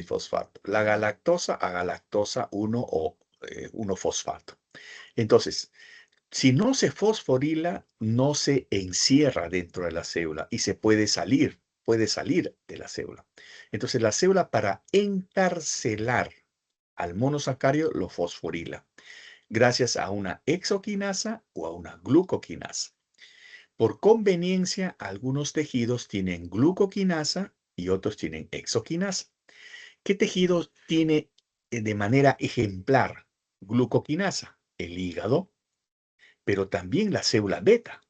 bisfosfato. La galactosa a galactosa 1 o 1-fosfato. Entonces, si no se fosforila, no se encierra dentro de la célula y se puede salir de la célula. Entonces, la célula para encarcelar al monosacárido lo fosforila, gracias a una exoquinasa o a una glucoquinasa. Por conveniencia, algunos tejidos tienen glucoquinasa y otros tienen exoquinasa. ¿Qué tejido tiene de manera ejemplar glucoquinasa? El hígado, pero también la célula beta.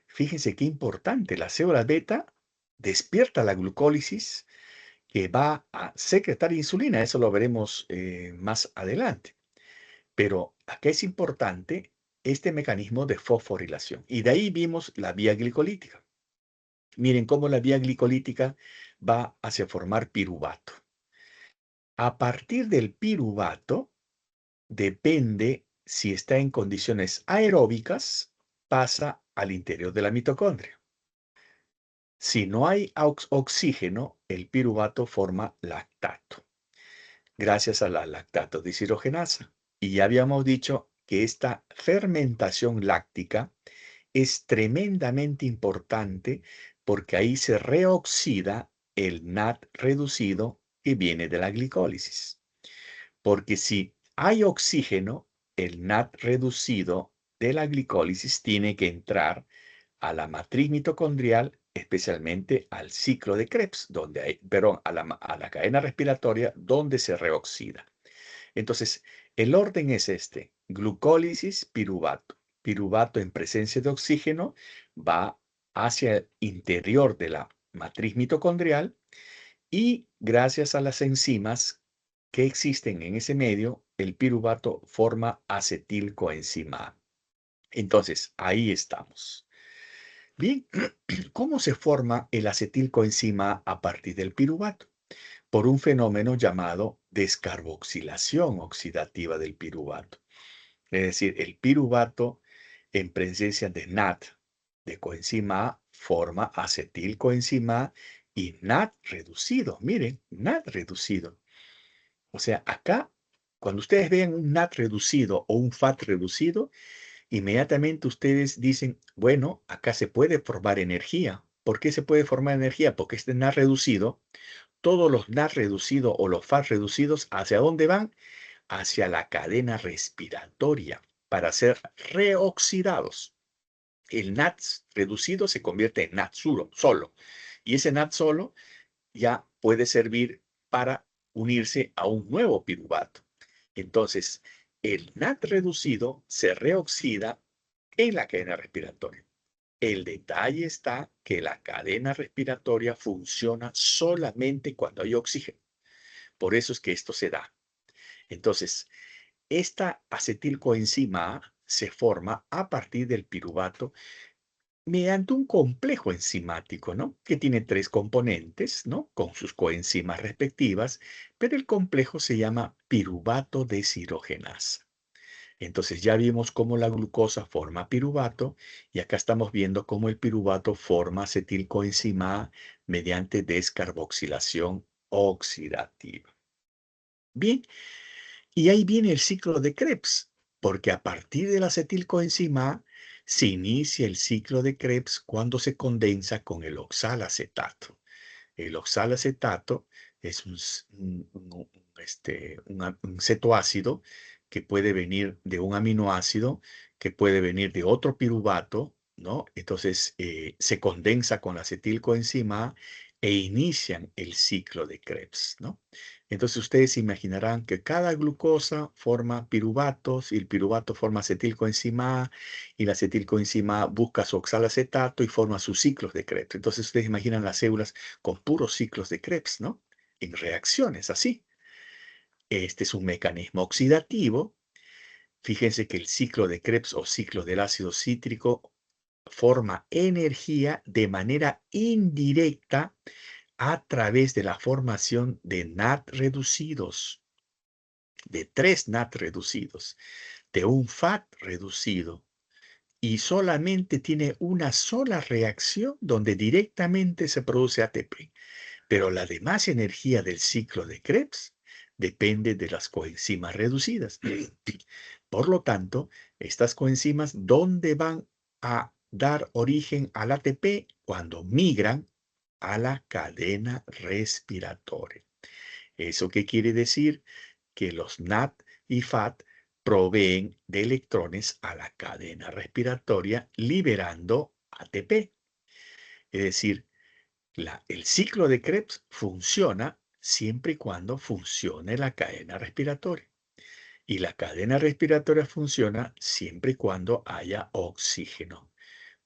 Fíjense qué importante, la célula beta despierta la glucólisis que va a secretar insulina, eso lo veremos más adelante. Pero acá es importante este mecanismo de fosforilación. Y de ahí vimos la vía glicolítica. Miren cómo la vía glicolítica va hacia formar piruvato. A partir del piruvato, depende si está en condiciones aeróbicas, pasa al interior de la mitocondria. Si no hay oxígeno, el piruvato forma lactato, gracias a la lactato deshidrogenasa. Y ya habíamos dicho que esta fermentación láctica es tremendamente importante porque ahí se reoxida el NAD reducido que viene de la glicólisis. Porque si hay oxígeno, el NAD reducido de la glicólisis tiene que entrar a la matriz mitocondrial, especialmente al ciclo de Krebs, donde hay, perdón, a la cadena respiratoria, donde se reoxida. Entonces, el orden es este: glucólisis, piruvato. Piruvato en presencia de oxígeno va hacia el interior de la matriz mitocondrial y gracias a las enzimas que existen en ese medio, el piruvato forma acetilcoenzima A. Entonces, ahí estamos. Bien, ¿cómo se forma el acetilcoenzima A partir del piruvato? Por un fenómeno llamado descarboxilación oxidativa del piruvato. Es decir, el piruvato en presencia de NAD, de coenzima A, forma acetilcoenzima A y NAD reducido. Miren, NAD reducido. O sea, acá, cuando ustedes vean un NAD reducido o un FAT reducido, inmediatamente ustedes dicen, bueno, acá se puede formar energía. ¿Por qué se puede formar energía? Porque este NAD reducido, todos los NAD reducidos o los FAT reducidos, ¿hacia dónde van? Hacia la cadena respiratoria para ser reoxidados. El NAD reducido se convierte en NAD solo. Y ese NAD solo ya puede servir para unirse a un nuevo piruvato. Entonces, el NAD reducido se reoxida en la cadena respiratoria. El detalle está que la cadena respiratoria funciona solamente cuando hay oxígeno. Por eso es que esto se da. Entonces, esta acetilcoenzima A se forma a partir del piruvato mediante un complejo enzimático, ¿no? Que tiene 3 componentes, ¿no? Con sus coenzimas respectivas, pero el complejo se llama piruvato deshidrogenasa. Entonces ya vimos cómo la glucosa forma piruvato y acá estamos viendo cómo el piruvato forma acetilcoenzima A mediante descarboxilación oxidativa. Bien, y ahí viene el ciclo de Krebs, porque a partir de la acetilcoenzima A se inicia el ciclo de Krebs cuando se condensa con el oxalacetato. El oxalacetato es un cetoácido que puede venir de un aminoácido, que puede venir de otro piruvato, ¿no? Entonces se condensa con la acetilcoenzima A e inician el ciclo de Krebs, ¿no? Entonces ustedes imaginarán que cada glucosa forma piruvatos y el piruvato forma acetilcoenzima A y la acetilcoenzima A busca su oxalacetato y forma sus ciclos de Krebs. Entonces ustedes imaginan las células con puros ciclos de Krebs, ¿no? En reacciones así. Este es un mecanismo oxidativo. Fíjense que el ciclo de Krebs o ciclo del ácido cítrico forma energía de manera indirecta a través de la formación de NAD reducidos, de 3 NAD reducidos, de un FAT reducido, y solamente tiene una sola reacción donde directamente se produce ATP. Pero la demás energía del ciclo de Krebs depende de las coenzimas reducidas. Por lo tanto, estas coenzimas, ¿dónde van a dar origen al ATP? Cuando migran a la cadena respiratoria. ¿Eso qué quiere decir? Que los NAT y FAT proveen de electrones a la cadena respiratoria liberando ATP. Es decir, el ciclo de Krebs funciona siempre y cuando funcione la cadena respiratoria. Y la cadena respiratoria funciona siempre y cuando haya oxígeno.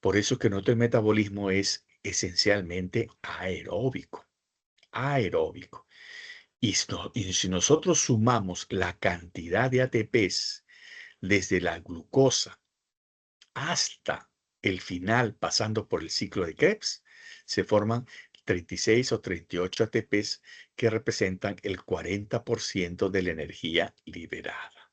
Por eso que nuestro metabolismo es esencialmente aeróbico. Aeróbico. Y si nosotros sumamos la cantidad de ATPs desde la glucosa hasta el final, pasando por el ciclo de Krebs, se forman 36 o 38 ATPs que representan el 40% de la energía liberada.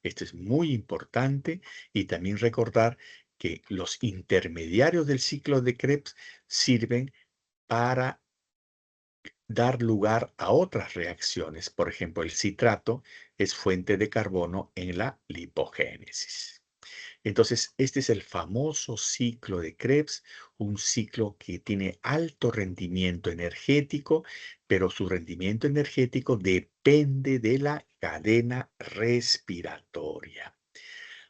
Esto es muy importante y también recordar que los intermediarios del ciclo de Krebs sirven para dar lugar a otras reacciones. Por ejemplo, el citrato es fuente de carbono en la lipogénesis. Entonces, este es el famoso ciclo de Krebs, un ciclo que tiene alto rendimiento energético, pero su rendimiento energético depende de la cadena respiratoria.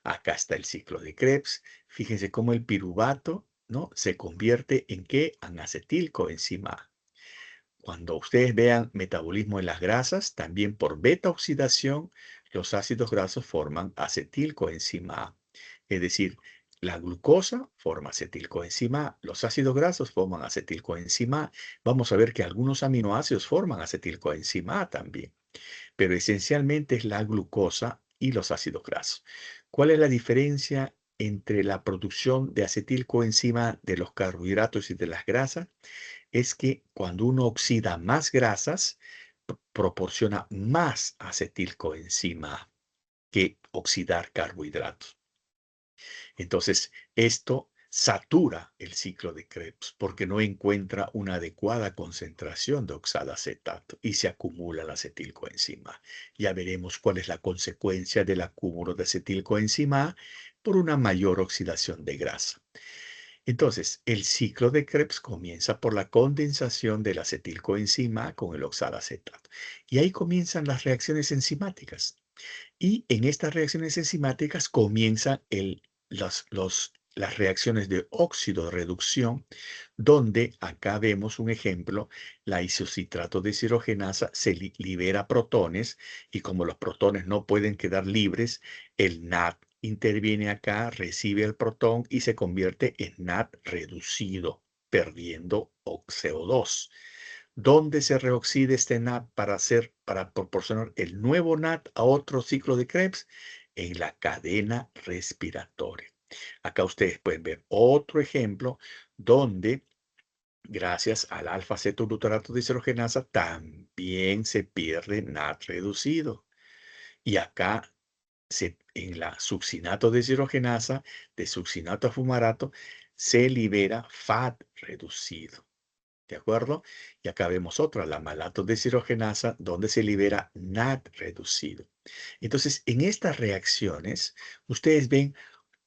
Acá está el ciclo de Krebs. Fíjense cómo el piruvato, ¿no?, se convierte en ¿qué? En acetilcoenzima A. Cuando ustedes vean metabolismo en las grasas, también por beta oxidación, los ácidos grasos forman acetilcoenzima A. Es decir, la glucosa forma acetilcoenzima A, los ácidos grasos forman acetilcoenzima A. Vamos a ver que algunos aminoácidos forman acetilcoenzima A también, pero esencialmente es la glucosa y los ácidos grasos. ¿Cuál es la diferencia entre la producción de acetilcoenzima A de los carbohidratos y de las grasas? Es que cuando uno oxida más grasas, proporciona más acetilcoenzima A que oxidar carbohidratos. Entonces, esto satura el ciclo de Krebs porque no encuentra una adecuada concentración de oxalacetato y se acumula la acetilcoenzima A. Ya veremos cuál es la consecuencia del acúmulo de acetilcoenzima A por una mayor oxidación de grasa. Entonces, el ciclo de Krebs comienza por la condensación del acetilcoenzima A con el oxalacetato. Y ahí comienzan las reacciones enzimáticas. Y en estas reacciones enzimáticas comienzan las reacciones de óxido reducción, donde acá vemos un ejemplo, la isocitrato deshidrogenasa se libera protones y como los protones no pueden quedar libres, el NAD interviene acá, recibe el protón y se convierte en NAD reducido, perdiendo CO2. ¿Dónde se reoxida este NAD para proporcionar el nuevo NAD a otro ciclo de Krebs? En la cadena respiratoria. Acá ustedes pueden ver otro ejemplo donde, gracias al alfa-cetoglutarato deshidrogenasa, también se pierde NAD reducido. Y acá, en la succinato deshidrogenasa, de succinato a fumarato, se libera FAT reducido. ¿De acuerdo? Y acá vemos otra, la malato deshidrogenasa, donde se libera NAD reducido. Entonces, en estas reacciones, ustedes ven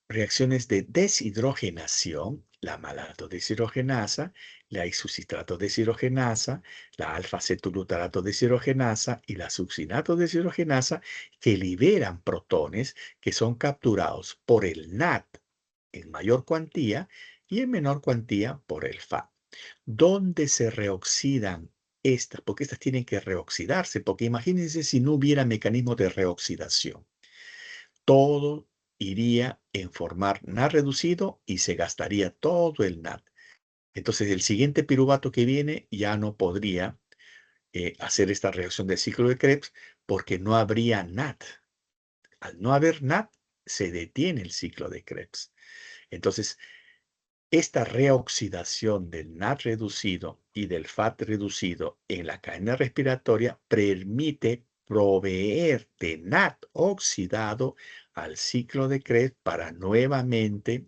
reacciones de deshidrogenación, la malato deshidrogenasa, la isocitrato deshidrogenasa, la alfa-cetoglutarato deshidrogenasa y la succinato deshidrogenasa, que liberan protones que son capturados por el NAD en mayor cuantía y en menor cuantía por el FAT. ¿Dónde se reoxidan estas? Porque estas tienen que reoxidarse, porque imagínense si no hubiera mecanismo de reoxidación. Todo iría en formar NAD reducido y se gastaría todo el NAD. Entonces, el siguiente piruvato que viene ya no podría hacer esta reacción de ciclo de Krebs porque no habría NAD. Al no haber NAD, se detiene el ciclo de Krebs. Entonces, esta reoxidación del NAD reducido y del FAT reducido en la cadena respiratoria permite proveer de NAD oxidado al ciclo de Krebs para nuevamente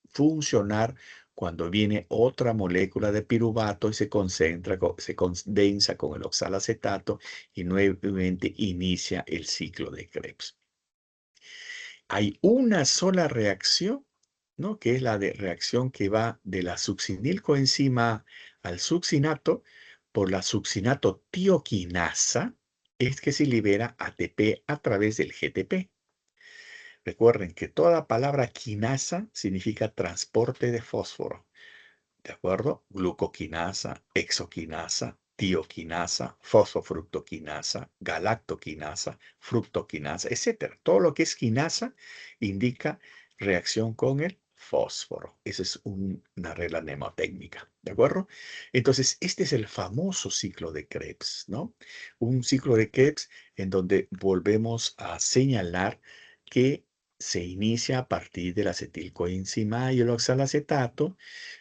funcionar cuando viene otra molécula de piruvato y se condensa con el oxalacetato y nuevamente inicia el ciclo de Krebs. Hay una sola reacción, ¿no? Que es la de reacción que va de la succinilcoenzima al succinato por la succinato-tioquinasa, es que se libera ATP a través del GTP. Recuerden que toda palabra quinasa significa transporte de fósforo. ¿De acuerdo? Glucoquinasa, hexoquinasa, tioquinasa, fosfofructoquinasa, galactoquinasa, fructoquinasa, etc. Todo lo que es quinasa indica reacción con el fósforo. Esa es una regla mnemotécnica. ¿De acuerdo? Entonces, este es el famoso ciclo de Krebs, ¿no? Un ciclo de Krebs en donde volvemos a señalar que se inicia a partir del acetilcoenzima y el oxalacetato.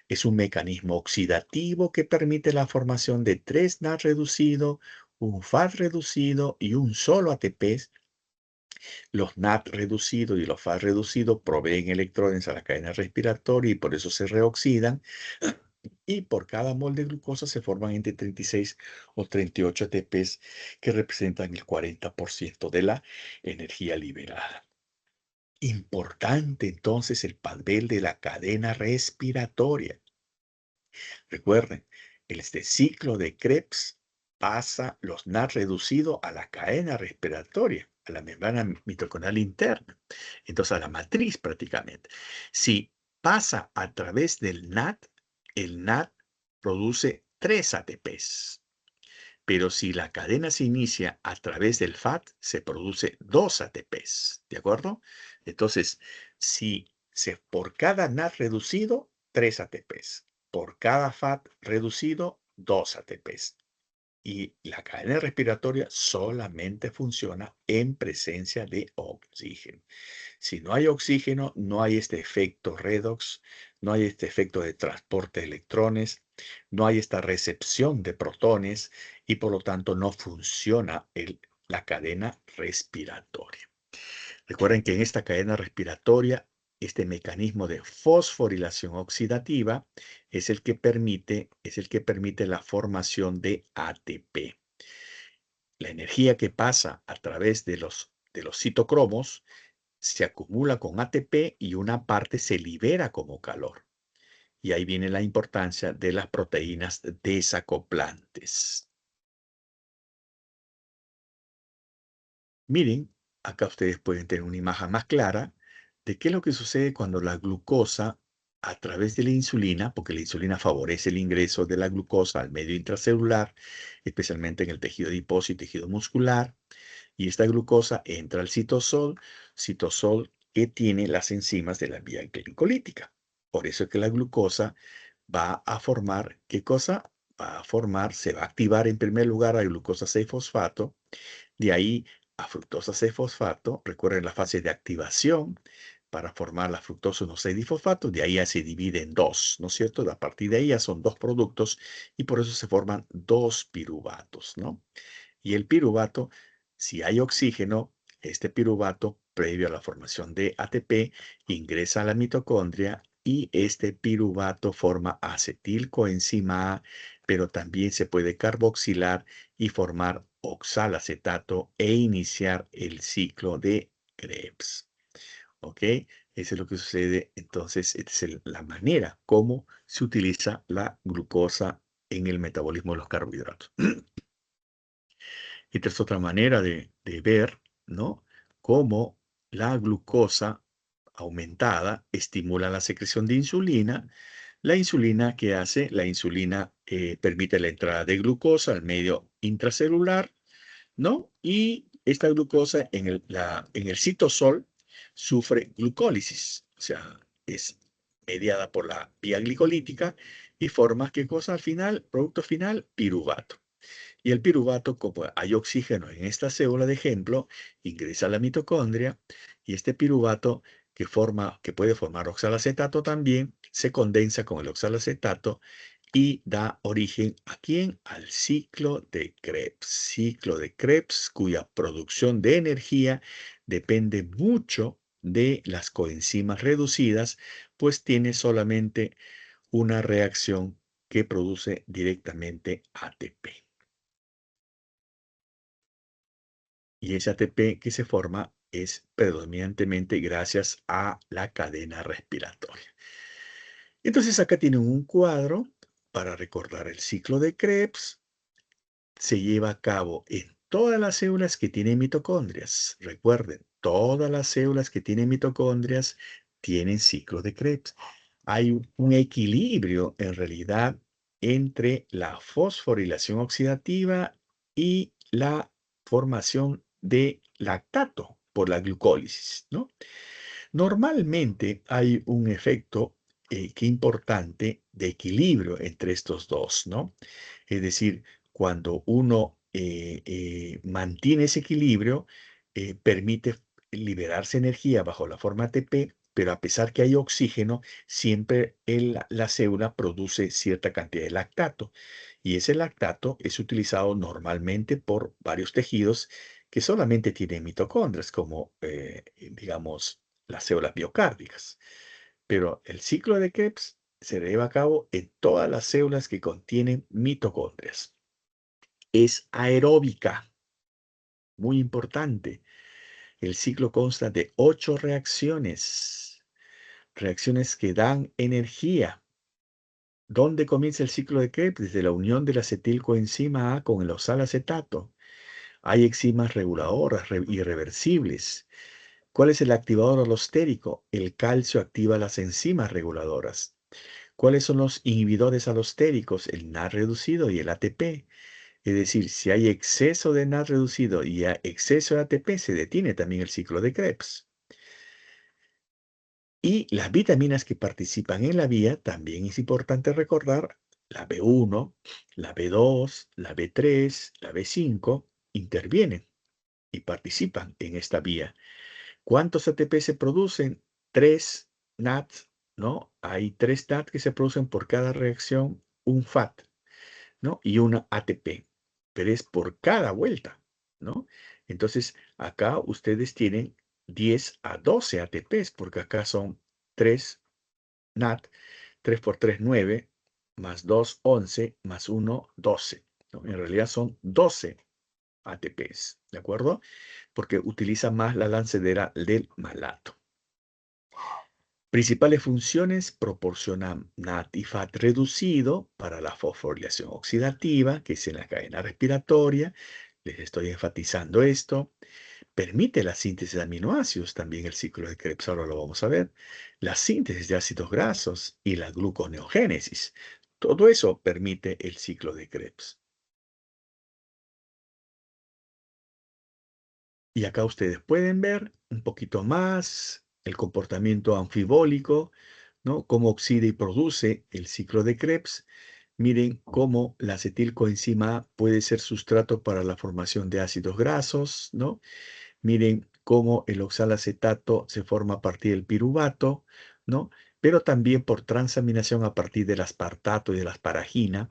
Es un mecanismo oxidativo que permite la formación de 3 NAD reducido, un FAD reducido y un solo ATP. Los NAD reducidos y los FAD reducidos proveen electrones a la cadena respiratoria y por eso se reoxidan. Y por cada mol de glucosa se forman entre 36 o 38 ATPs que representan el 40% de la energía liberada. Importante entonces el papel de la cadena respiratoria. Recuerden, este ciclo de Krebs pasa los NAD reducidos a la cadena respiratoria, a la membrana mitocondrial interna, entonces a la matriz prácticamente. Si pasa a través del NAD, el NAD produce 3 ATPs. Pero si la cadena se inicia a través del FAT, se produce 2 ATPs. ¿De acuerdo? Entonces, por cada NAD reducido, 3 ATPs. Por cada FAT reducido, 2 ATPs. Y la cadena respiratoria solamente funciona en presencia de oxígeno. Si no hay oxígeno, no hay este efecto redox, no hay este efecto de transporte de electrones, no hay esta recepción de protones y por lo tanto no funciona la cadena respiratoria. Recuerden que en esta cadena respiratoria, este mecanismo de fosforilación oxidativa es el que permite la formación de ATP. La energía que pasa a través de los citocromos se acumula con ATP y una parte se libera como calor. Y ahí viene la importancia de las proteínas desacoplantes. Miren, acá ustedes pueden tener una imagen más clara de qué es lo que sucede cuando la glucosa, a través de la insulina, porque la insulina favorece el ingreso de la glucosa al medio intracelular, especialmente en el tejido adiposo y tejido muscular, y esta glucosa entra al citosol que tiene las enzimas de la vía glicolítica. Por eso es que la glucosa va a formar, ¿qué cosa? Se va a activar en primer lugar a glucosa 6-fosfato, de ahí a fructosa 6-fosfato, recuerden la fase de activación para formar la fructosa 1,6-difosfato, de ahí ya se divide en dos, ¿no es cierto? A partir de ahí ya son dos productos y por eso se forman dos piruvatos, ¿no? Y el piruvato, si hay oxígeno, este piruvato, previo a la formación de ATP, ingresa a la mitocondria y este piruvato forma acetilcoenzima A, pero también se puede carboxilar y formar oxalacetato e iniciar el ciclo de Krebs. ¿Ok? Eso es lo que sucede. Entonces, esta es la manera como se utiliza la glucosa en el metabolismo de los carbohidratos. Esta es otra manera de ver, ¿no? Cómo la glucosa aumentada estimula la secreción de insulina. La insulina, ¿qué hace? La insulina permite la entrada de glucosa al medio intracelular, ¿no? Y esta glucosa en el citosol sufre glucólisis, o sea, es mediada por la vía glicolítica y forma, ¿qué cosa al final? Producto final, piruvato. Y el piruvato, como hay oxígeno en esta célula de ejemplo, ingresa a la mitocondria y este piruvato que puede formar oxalacetato también, se condensa con el oxalacetato y da origen ¿a quién? Al ciclo de Krebs. Ciclo de Krebs cuya producción de energía depende mucho de las coenzimas reducidas, pues tiene solamente una reacción que produce directamente ATP. Y ese ATP que se forma es predominantemente gracias a la cadena respiratoria. Entonces acá tienen un cuadro para recordar el ciclo de Krebs. Se lleva a cabo en todas las células que tienen mitocondrias. Recuerden, todas las células que tienen mitocondrias tienen ciclo de Krebs. Hay un equilibrio en realidad entre la fosforilación oxidativa y la formación de lactato por la glucólisis, ¿no? Normalmente hay un efecto que importante de equilibrio entre estos dos, ¿no? Es decir, cuando uno mantiene ese equilibrio, permite liberarse energía bajo la forma ATP, pero a pesar que hay oxígeno, siempre la célula produce cierta cantidad de lactato. Y ese lactato es utilizado normalmente por varios tejidos que solamente tienen mitocondrias, como, digamos, las células biocárdicas. Pero el ciclo de Krebs se lleva a cabo en todas las células que contienen mitocondrias. Es aeróbica, muy importante. El ciclo consta de 8 reacciones, reacciones que dan energía. ¿Dónde comienza el ciclo de Krebs? Desde la unión de la acetilcoenzima A con el oxalacetato. Hay enzimas reguladoras irreversibles. ¿Cuál es el activador alostérico? El calcio activa las enzimas reguladoras. ¿Cuáles son los inhibidores alostéricos? El NAD reducido y el ATP. Es decir, si hay exceso de NAD reducido y exceso de ATP, se detiene también el ciclo de Krebs. Y las vitaminas que participan en la vía, también es importante recordar, la B1, la B2, la B3, la B5, intervienen y participan en esta vía. ¿Cuántos ATP se producen? 3 NAT, ¿no? Hay 3 NAT que se producen por cada reacción, un FAT, ¿no? Y una ATP, pero es por cada vuelta, ¿no? Entonces, acá ustedes tienen 10 a 12 ATPs, porque acá son 3 NAT, 3 por 3, 9, más 2, 11, más 1, 12, ¿no? En realidad son 12 ATPs, ¿de acuerdo? Porque utiliza más la lancedera del malato. Principales funciones: proporcionan NAT y FAT reducido para la fosforilación oxidativa, que es en la cadena respiratoria. Les estoy enfatizando esto. Permite la síntesis de aminoácidos, también el ciclo de Krebs, ahora lo vamos a ver. La síntesis de ácidos grasos y la gluconeogénesis. Todo eso permite el ciclo de Krebs. Y acá ustedes pueden ver un poquito más el comportamiento anfibólico, ¿no? Cómo oxida y produce el ciclo de Krebs. Miren cómo la acetilcoenzima A puede ser sustrato para la formación de ácidos grasos, ¿no? Miren cómo el oxalacetato se forma a partir del piruvato, ¿no? Pero también por transaminación a partir del aspartato y de la asparagina,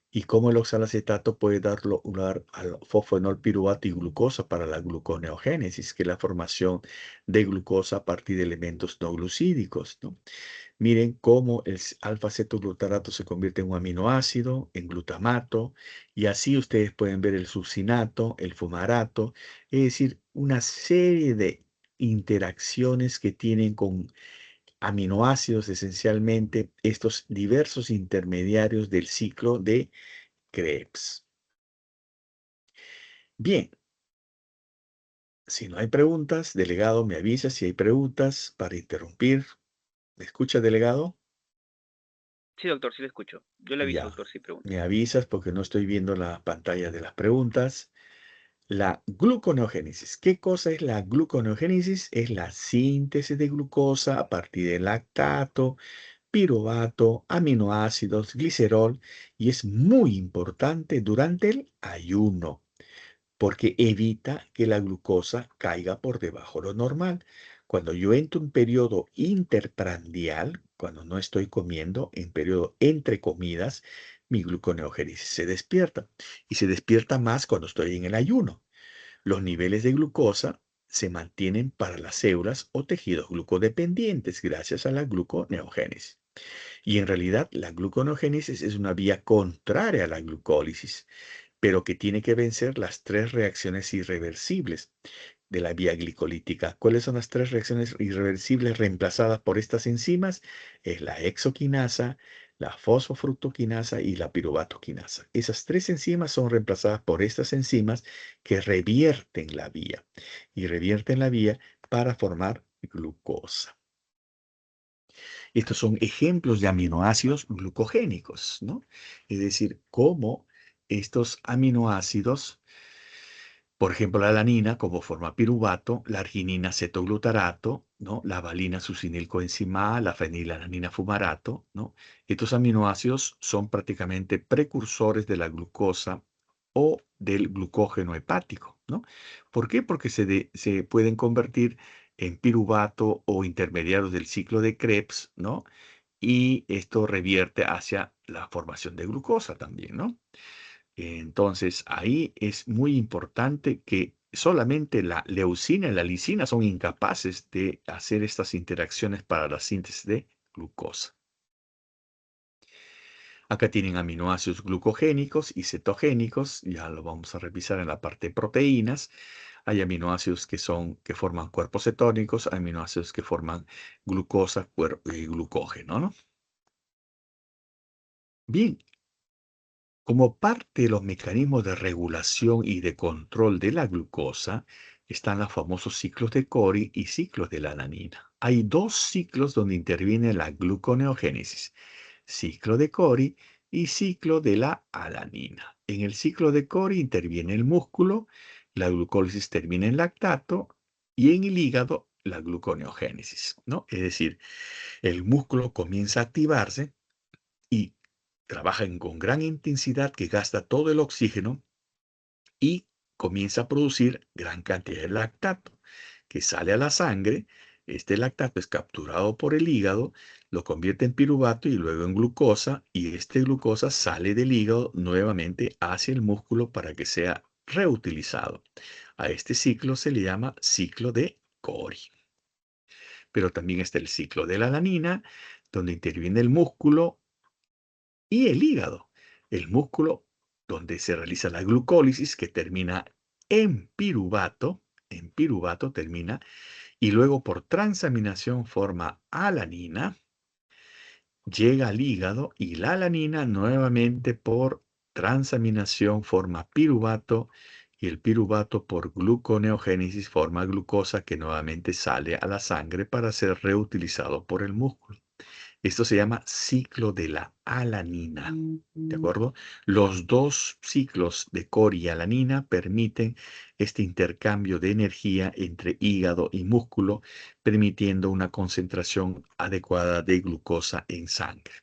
y cómo el oxalacetato puede dar lugar al fosfonol piruvato y glucosa para la gluconeogénesis, que es la formación de glucosa a partir de elementos no glucídicos, ¿no? Miren cómo el alfa-cetoglutarato se convierte en un aminoácido, en glutamato, y así ustedes pueden ver el succinato, el fumarato, es decir, una serie de interacciones que tienen con aminoácidos, esencialmente estos diversos intermediarios del ciclo de Krebs. Bien, si no hay preguntas, delegado me avisa si hay preguntas para interrumpir. ¿Me escucha, delegado? Sí, doctor, sí le escucho. Yo le aviso, Ya, doctor, si pregunta. me avisas porque no estoy viendo la pantalla de las preguntas. La gluconeogénesis. ¿Qué cosa es la gluconeogénesis? Es la síntesis de glucosa a partir de lactato, piruvato, aminoácidos, glicerol, y es muy importante durante el ayuno, porque evita que la glucosa caiga por debajo de lo normal. Cuando yo entro en un periodo interprandial, cuando no estoy comiendo, en periodo entre comidas, mi gluconeogénesis se despierta. Y se despierta más cuando estoy en el ayuno. Los niveles de glucosa se mantienen para las células o tejidos glucodependientes gracias a la gluconeogénesis. Y en realidad la gluconeogénesis es una vía contraria a la glucólisis, pero que tiene que vencer las tres reacciones irreversibles de la vía glicolítica. ¿Cuáles son las tres reacciones irreversibles reemplazadas por estas enzimas? Es la hexoquinasa, la fosfofructoquinasa y la piruvatoquinasa. Esas tres enzimas son reemplazadas por estas enzimas que revierten la vía y revierten la vía para formar glucosa. Estos son ejemplos de aminoácidos glucogénicos, ¿no? Es decir, cómo estos aminoácidos, por ejemplo, la alanina como forma piruvato, la arginina cetoglutarato, ¿no? La valina succinilcoenzima A, la fenilalanina fumarato, ¿no? Estos aminoácidos son prácticamente precursores de la glucosa o del glucógeno hepático, ¿no? ¿Por qué? Porque se pueden convertir en piruvato o intermediarios del ciclo de Krebs, ¿no? Y esto revierte hacia la formación de glucosa también, ¿no? Entonces, ahí es muy importante que solamente la leucina y la lisina son incapaces de hacer estas interacciones para la síntesis de glucosa. Acá tienen aminoácidos glucogénicos y cetogénicos, ya lo vamos a revisar en la parte de proteínas. Hay aminoácidos que forman cuerpos cetónicos, aminoácidos que forman glucosa y glucógeno, ¿no? Bien, como parte de los mecanismos de regulación y de control de la glucosa, están los famosos ciclos de Cori y ciclos de la alanina. Hay dos ciclos donde interviene la gluconeogénesis, ciclo de Cori y ciclo de la alanina. En el ciclo de Cori interviene el músculo, la glucólisis termina en lactato y en el hígado la gluconeogénesis, ¿no? Es decir, el músculo comienza a activarse y trabajan con gran intensidad que gasta todo el oxígeno y comienza a producir gran cantidad de lactato que sale a la sangre. Este lactato es capturado por el hígado, lo convierte en piruvato y luego en glucosa, y este glucosa sale del hígado nuevamente hacia el músculo para que sea reutilizado. A este ciclo se le llama ciclo de Cori. Pero también está el ciclo de la alanina, donde interviene el músculo y el hígado, el músculo donde se realiza la glucólisis que termina en piruvato termina, y luego por transaminación forma alanina, llega al hígado y la alanina nuevamente por transaminación forma piruvato y el piruvato por gluconeogénesis forma glucosa que nuevamente sale a la sangre para ser reutilizado por el músculo. Esto se llama ciclo de la alanina, ¿de acuerdo? Los dos ciclos de Cori y alanina permiten este intercambio de energía entre hígado y músculo, permitiendo una concentración adecuada de glucosa en sangre.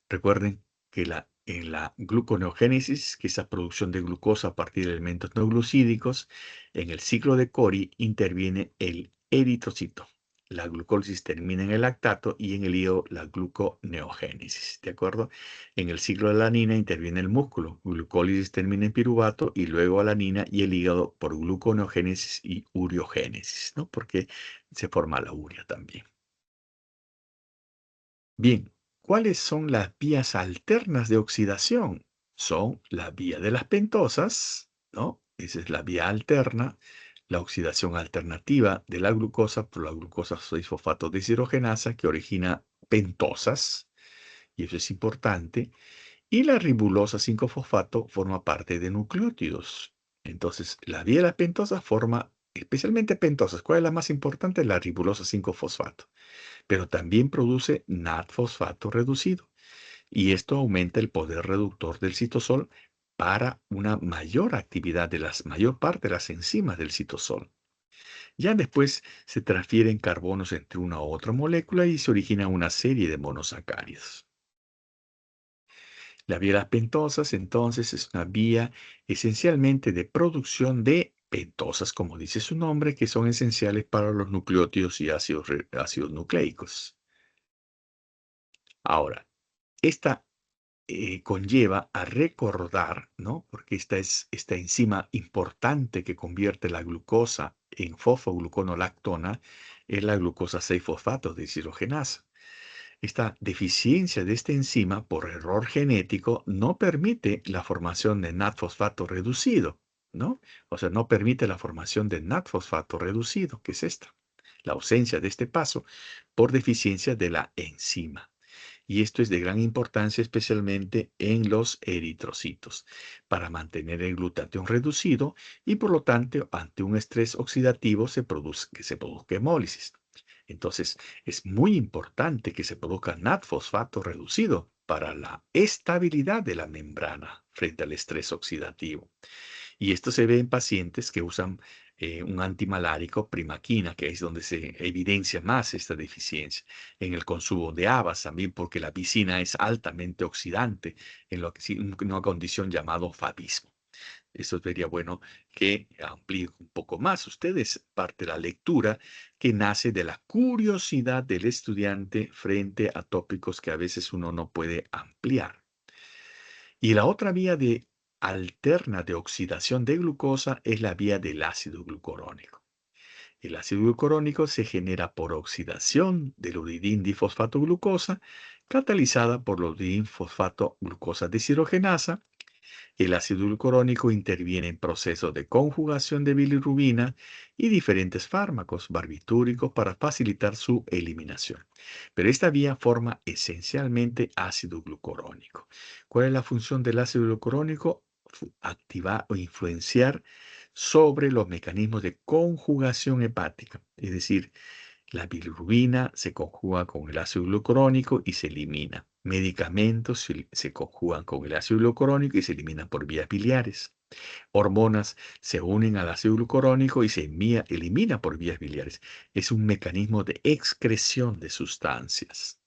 Recuerden que en la gluconeogénesis, que es la producción de glucosa a partir de elementos no glucídicos, en el ciclo de Cori interviene el eritrocito. La glucólisis termina en el lactato y en el hígado la gluconeogénesis, ¿de acuerdo? En el ciclo de la alanina interviene el músculo. Glucólisis termina en piruvato y luego alanina y el hígado por gluconeogénesis y ureogénesis, ¿no? Porque se forma la urea también. Bien, ¿cuáles son las vías alternas de oxidación? Son la vía de las pentosas, ¿no? Esa es la vía alterna, la oxidación alternativa de la glucosa por la glucosa 6-fosfato deshidrogenasa que origina pentosas, y eso es importante, y la ribulosa 5-fosfato forma parte de nucleótidos. Entonces, la vía de las pentosas forma especialmente pentosas. ¿Cuál es la más importante? La ribulosa 5-fosfato, pero también produce NAD-fosfato reducido. Y esto aumenta el poder reductor del citosol para una mayor actividad de la mayor parte de las enzimas del citosol. Ya después se transfieren carbonos entre una u otra molécula y se origina una serie de monosacáridos. La vía de las pentosas, entonces, es una vía esencialmente de producción de pentosas, como dice su nombre, que son esenciales para los nucleótidos y ácidos nucleicos. Ahora, esta conlleva a recordar, ¿no? Porque esta es esta enzima importante que convierte la glucosa en fosfogluconolactona, es la glucosa 6-fosfato deshidrogenasa. Esta deficiencia de esta enzima por error genético no permite la formación de NAT-fosfato reducido, ¿no? O sea, no permite la formación de NAT-fosfato reducido, que es esta, la ausencia de este paso por deficiencia de la enzima. Y esto es de gran importancia especialmente en los eritrocitos para mantener el glutatión reducido y por lo tanto ante un estrés oxidativo que se produzca hemólisis. Entonces es muy importante que se produzca NAT-fosfato reducido para la estabilidad de la membrana frente al estrés oxidativo. Y esto se ve en pacientes que usan un antimalárico, primaquina, que es donde se evidencia más esta deficiencia. En el consumo de habas también, porque la piscina es altamente oxidante en lo que, una condición llamado fabismo. Eso sería bueno que amplíe un poco más ustedes parte de la lectura que nace de la curiosidad del estudiante frente a tópicos que a veces uno no puede ampliar. Y la otra vía alterna de oxidación de glucosa es la vía del ácido glucurónico. El ácido glucurónico se genera por oxidación del uridín difosfato glucosa, catalizada por la uridín fosfato glucosa deshidrogenasa. El ácido glucurónico interviene en procesos de conjugación de bilirrubina y diferentes fármacos barbitúricos para facilitar su eliminación. Pero esta vía forma esencialmente ácido glucurónico. ¿Cuál es la función del ácido glucurónico? Activar o influenciar sobre los mecanismos de conjugación hepática, es decir, la bilirrubina se conjuga con el ácido glucurónico y se elimina. Medicamentos se conjugan con el ácido glucurónico y se eliminan por vías biliares. Hormonas se unen al ácido glucurónico y se elimina por vías biliares. Es un mecanismo de excreción de sustancias.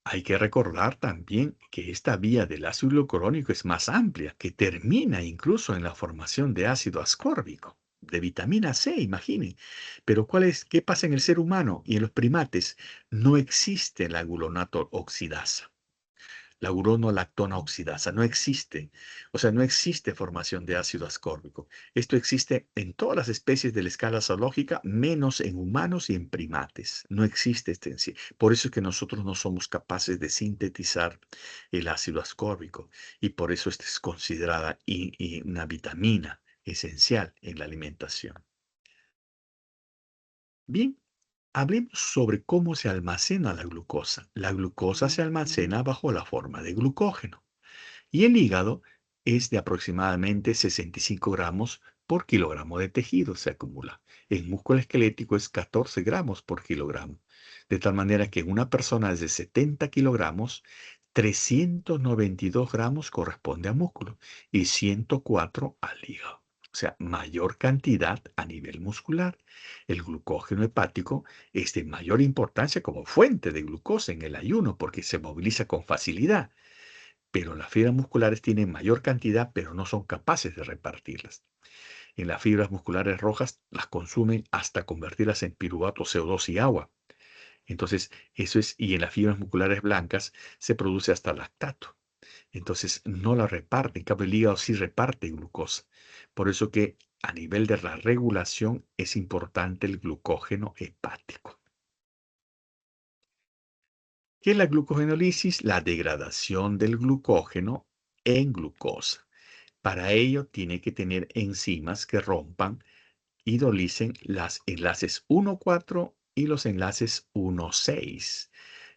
Hay que recordar también que esta vía del ácido glucurónico es más amplia, que termina incluso en la formación de ácido ascórbico, de vitamina C, imaginen. Pero ¿qué pasa en el ser humano y en los primates? No existe la gluconato oxidasa. La uronolactona oxidasa no existe. O sea, no existe formación de ácido ascórbico. Esto existe en todas las especies de la escala zoológica, menos en humanos y en primates. No existe este en sí. Por eso es que nosotros no somos capaces de sintetizar el ácido ascórbico. Y por eso esta es considerada una vitamina esencial en la alimentación. Bien, hablemos sobre cómo se almacena la glucosa. La glucosa se almacena bajo la forma de glucógeno. Y el hígado es de aproximadamente 65 gramos por kilogramo de tejido se acumula. El músculo esquelético es 14 gramos por kilogramo. De tal manera que en una persona de 70 kilogramos, 392 gramos corresponde a músculo y 104 al hígado. O sea, mayor cantidad a nivel muscular. El glucógeno hepático es de mayor importancia como fuente de glucosa en el ayuno porque se moviliza con facilidad, pero las fibras musculares tienen mayor cantidad, pero no son capaces de repartirlas. En las fibras musculares rojas las consumen hasta convertirlas en piruvato, CO2 y agua. Entonces, eso es, y en las fibras musculares blancas se produce hasta lactato. Entonces, no la reparte, en cambio el hígado sí reparte glucosa. Por eso que a nivel de la regulación es importante el glucógeno hepático. ¿Qué es la glucogenólisis? La degradación del glucógeno en glucosa. Para ello tiene que tener enzimas que rompan y hidrolicen los enlaces 1,4 y los enlaces 1,6.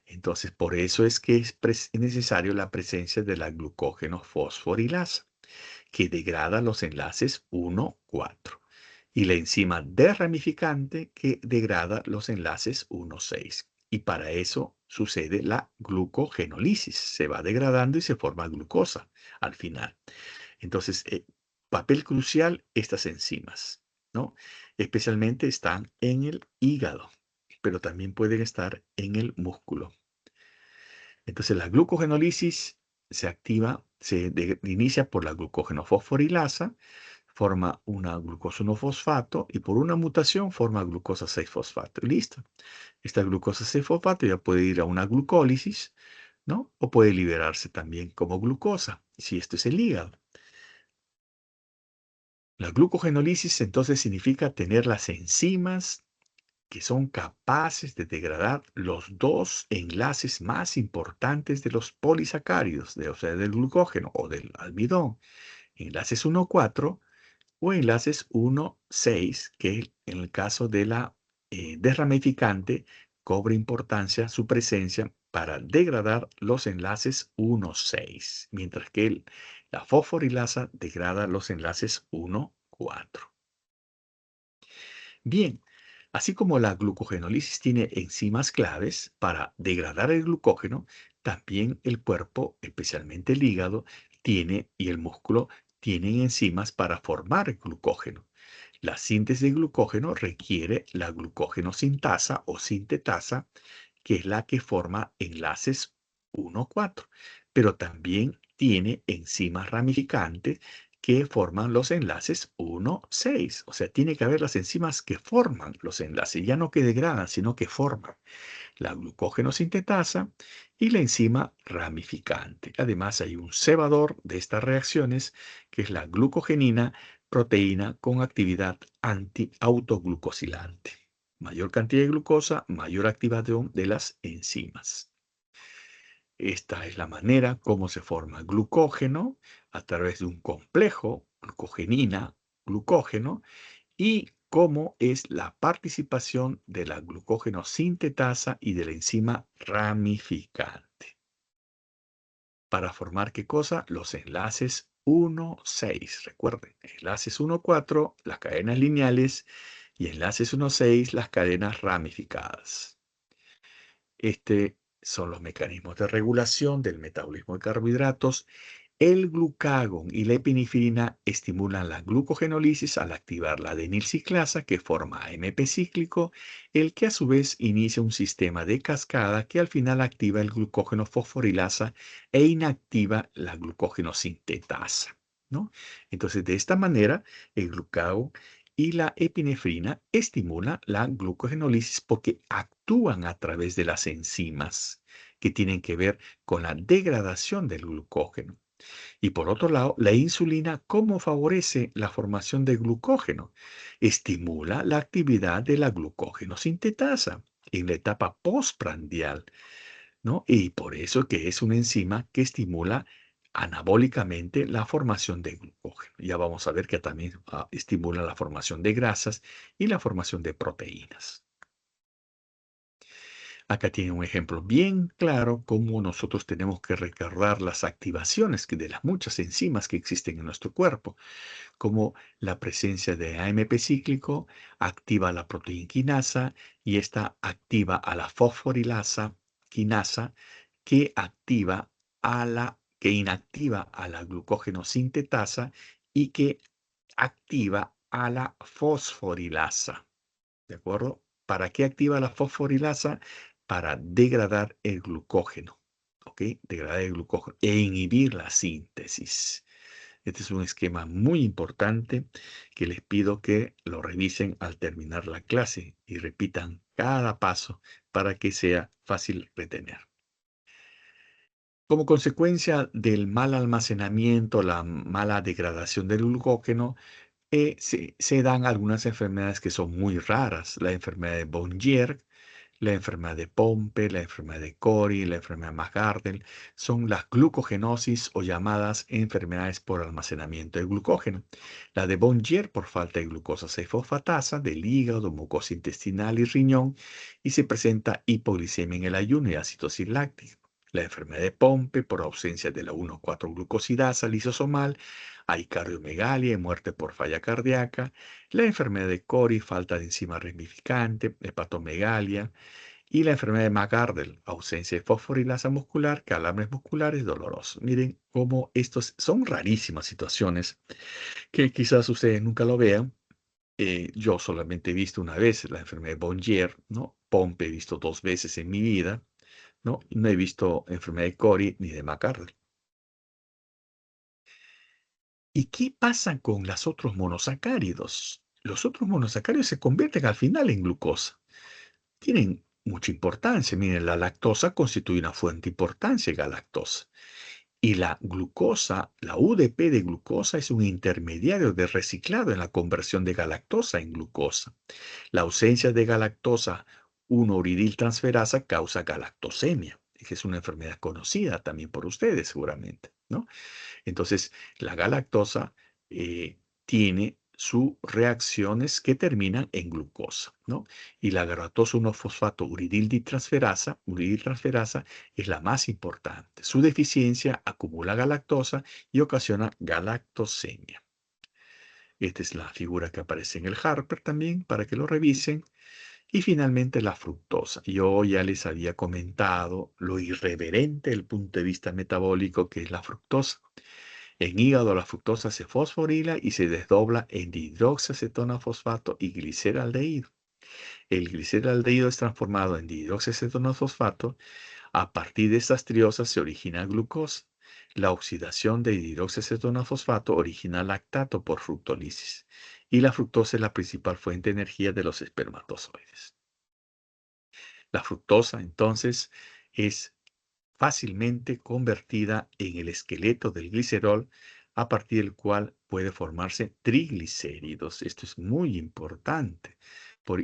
Entonces, por eso es que es necesario la presencia de la glucógeno fosforilasa, que degrada los enlaces 1,4, y la enzima derramificante que degrada los enlaces 1,6. Y para eso sucede la glucogenólisis. Se va degradando y se forma glucosa al final. Entonces, papel crucial estas enzimas, ¿no? Especialmente están en el hígado, pero también pueden estar en el músculo. Entonces, la glucogenólisis se inicia por la glucógeno-fosforilasa, forma una glucosa 1-fosfato y por una mutación forma glucosa 6-fosfato. Y listo. Esta glucosa 6-fosfato ya puede ir a una glucólisis, ¿no? O puede liberarse también como glucosa, si esto es el hígado. La glucogenólisis entonces significa tener las enzimas que son capaces de degradar los dos enlaces más importantes de los polisacáridos, o sea, del glucógeno o del almidón, enlaces 1,4 o enlaces 1,6, que en el caso de la desramificante cobra importancia su presencia para degradar los enlaces 1,6, mientras que la fosforilasa degrada los enlaces 1,4. Bien, así como la glucogenólisis tiene enzimas claves para degradar el glucógeno, también el cuerpo, especialmente el hígado, tiene y el músculo tienen enzimas para formar el glucógeno. La síntesis de glucógeno requiere la glucógeno sintasa o sintetasa, que es la que forma enlaces 1,4, pero también tiene enzimas ramificantes que forman los enlaces 1,6. O sea, tiene que haber las enzimas que forman los enlaces, ya no que degradan, sino que forman la glucógeno sintetasa y la enzima ramificante. Además, hay un cebador de estas reacciones, que es la glucogenina, proteína con actividad anti-autoglucosilante. Mayor cantidad de glucosa, mayor activación de las enzimas. Esta es la manera como se forma glucógeno a través de un complejo, glucogenina, glucógeno, y cómo es la participación de la glucógeno sintetasa y de la enzima ramificante. Para formar ¿qué cosa? Los enlaces 1,6. Recuerden, enlaces 1,4, las cadenas lineales, y enlaces 1,6, las cadenas ramificadas. Son los mecanismos de regulación del metabolismo de carbohidratos. El glucagón y la epinefrina estimulan la glucogenólisis al activar la adenilciclasa, que forma AMP cíclico, el que a su vez inicia un sistema de cascada que al final activa el glucógeno fosforilasa e inactiva la glucógeno sintetasa, ¿no? Entonces, de esta manera, el glucagón y la epinefrina estimulan la glucogenólisis porque actúan a través de las enzimas que tienen que ver con la degradación del glucógeno. Y por otro lado, la insulina, ¿cómo favorece la formación de glucógeno? Estimula la actividad de la glucógeno sintetasa en la etapa postprandial, ¿no? Y por eso que es una enzima que estimula anabólicamente la formación de glucógeno. Ya vamos a ver que también estimula la formación de grasas y la formación de proteínas. Acá tiene un ejemplo bien claro cómo nosotros tenemos que recordar las activaciones de las muchas enzimas que existen en nuestro cuerpo, como la presencia de AMP cíclico activa la proteína quinasa y esta activa a la fosforilasa quinasa, que inactiva a la glucógeno sintetasa y que activa a la fosforilasa. ¿De acuerdo? ¿Para qué activa la fosforilasa? Para degradar el glucógeno. ¿Ok? Degradar el glucógeno e inhibir la síntesis. Este es un esquema muy importante que les pido que lo revisen al terminar la clase y repitan cada paso para que sea fácil retener. Como consecuencia del mal almacenamiento, la mala degradación del glucógeno, se dan algunas enfermedades que son muy raras. La enfermedad de Bonnier, la enfermedad de Pompe, la enfermedad de Cori, la enfermedad de McArdle, son las glucogenosis o llamadas enfermedades por almacenamiento de glucógeno. La de Bonnier por falta de glucosa 6-fosfatasa del hígado, mucosa intestinal y riñón, y se presenta hipoglicemia en el ayuno y acidosis láctica. La enfermedad de Pompe por ausencia de la 1,4-glucosidasa lisosomal, hay cardiomegalia y muerte por falla cardíaca. La enfermedad de Cori, falta de enzima ramificante, hepatomegalia. Y la enfermedad de McArdle, ausencia de fosforilasa muscular, calambres musculares dolorosos. Miren cómo estos son rarísimas situaciones que quizás ustedes nunca lo vean. Yo solamente he visto una vez la enfermedad de Bonnier, ¿no? Pompe he visto 2 veces en mi vida, ¿no? No he visto enfermedad de Cori ni de McArdle. ¿Y qué pasa con los otros monosacáridos? Los otros monosacáridos se convierten al final en glucosa. Tienen mucha importancia. Miren, la lactosa constituye una fuente de importancia de galactosa. Y la glucosa, la UDP de glucosa es un intermediario de reciclado en la conversión de galactosa en glucosa. La ausencia de galactosa 1-uridiltransferasa causa galactosemia, que es una enfermedad conocida también por ustedes seguramente, ¿no? Entonces, la galactosa tiene sus reacciones que terminan en glucosa, ¿no? Y la galactosa 1-fosfato uridiltransferasa es la más importante. Su deficiencia acumula galactosa y ocasiona galactosemia. Esta es la figura que aparece en el Harper también, para que lo revisen. Y finalmente la fructosa. Yo ya les había comentado lo irreverente desde el punto de vista metabólico que es la fructosa. En hígado la fructosa se fosforila y se desdobla en dihidroxiacetona fosfato y gliceraldehído. El gliceraldehído es transformado en dihidroxiacetona fosfato. A partir de estas triosas se origina glucosa. La oxidación de dihidroxiacetona fosfato origina lactato por fructólisis. Y la fructosa es la principal fuente de energía de los espermatozoides. La fructosa, entonces, es fácilmente convertida en el esqueleto del glicerol, a partir del cual puede formarse triglicéridos. Esto es muy importante.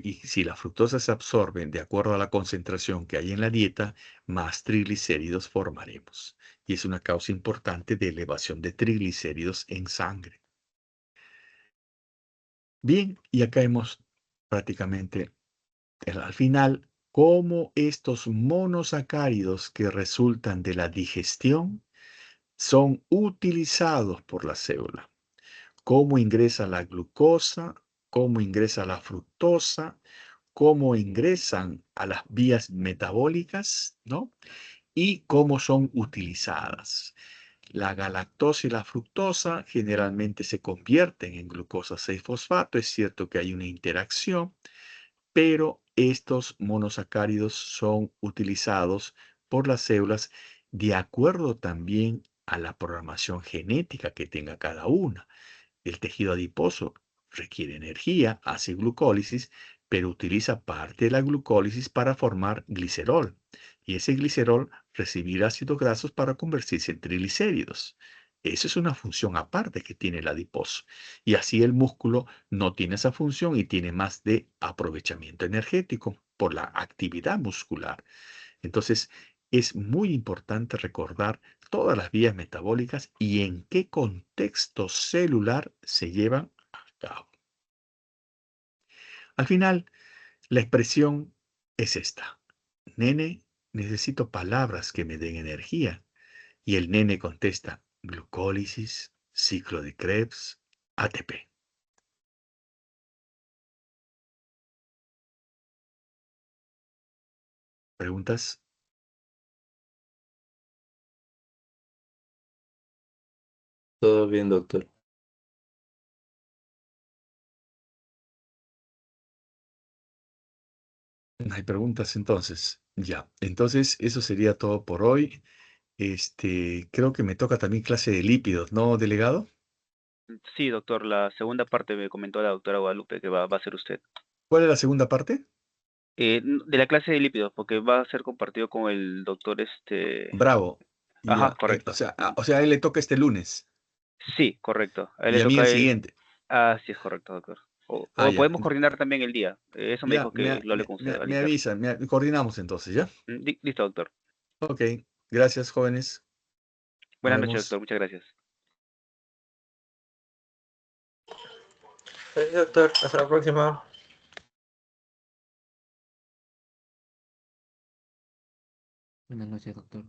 Y si la fructosa se absorbe de acuerdo a la concentración que hay en la dieta, más triglicéridos formaremos. Y es una causa importante de elevación de triglicéridos en sangre. Bien, y acá hemos prácticamente al final cómo estos monosacáridos que resultan de la digestión son utilizados por la célula. Cómo ingresa la glucosa, cómo ingresa la fructosa, cómo ingresan a las vías metabólicas, ¿no? Y cómo son utilizadas. La galactosa y la fructosa generalmente se convierten en glucosa 6-fosfato. Es cierto que hay una interacción, pero estos monosacáridos son utilizados por las células de acuerdo también a la programación genética que tenga cada una. El tejido adiposo requiere energía, hace glucólisis, pero utiliza parte de la glucólisis para formar glicerol. Y ese glicerol recibirá ácidos grasos para convertirse en triglicéridos. Esa es una función aparte que tiene el adiposo. Y así el músculo no tiene esa función y tiene más de aprovechamiento energético por la actividad muscular. Entonces, es muy importante recordar todas las vías metabólicas y en qué contexto celular se llevan a cabo. Al final, la expresión es esta. Nene, necesito palabras que me den energía. Y el nene contesta, glucólisis, ciclo de Krebs, ATP. ¿Preguntas? Todo bien, doctor. No hay preguntas entonces. Ya, entonces eso sería todo por hoy. Creo que me toca también clase de lípidos, ¿no, delegado? Sí, doctor, la segunda parte me comentó la doctora Guadalupe que va a ser usted. ¿Cuál es la segunda parte? De la clase de lípidos, porque va a ser compartido con el doctor Bravo. Ajá, Ya, correcto. o sea, a él le toca este lunes Sí, correcto. A él y le a mí el toca siguiente. Ah, sí, es correcto, doctor. Ah, O ya. podemos coordinar también el día. Eso me Ya, dijo que lo hable con usted al me interno. avisan, coordinamos entonces, ¿ya? Listo, doctor. Ok, gracias, jóvenes. Nos Buenas noches, vemos. doctor. Muchas gracias. Gracias, doctor. Hasta la próxima. Buenas noches, doctor.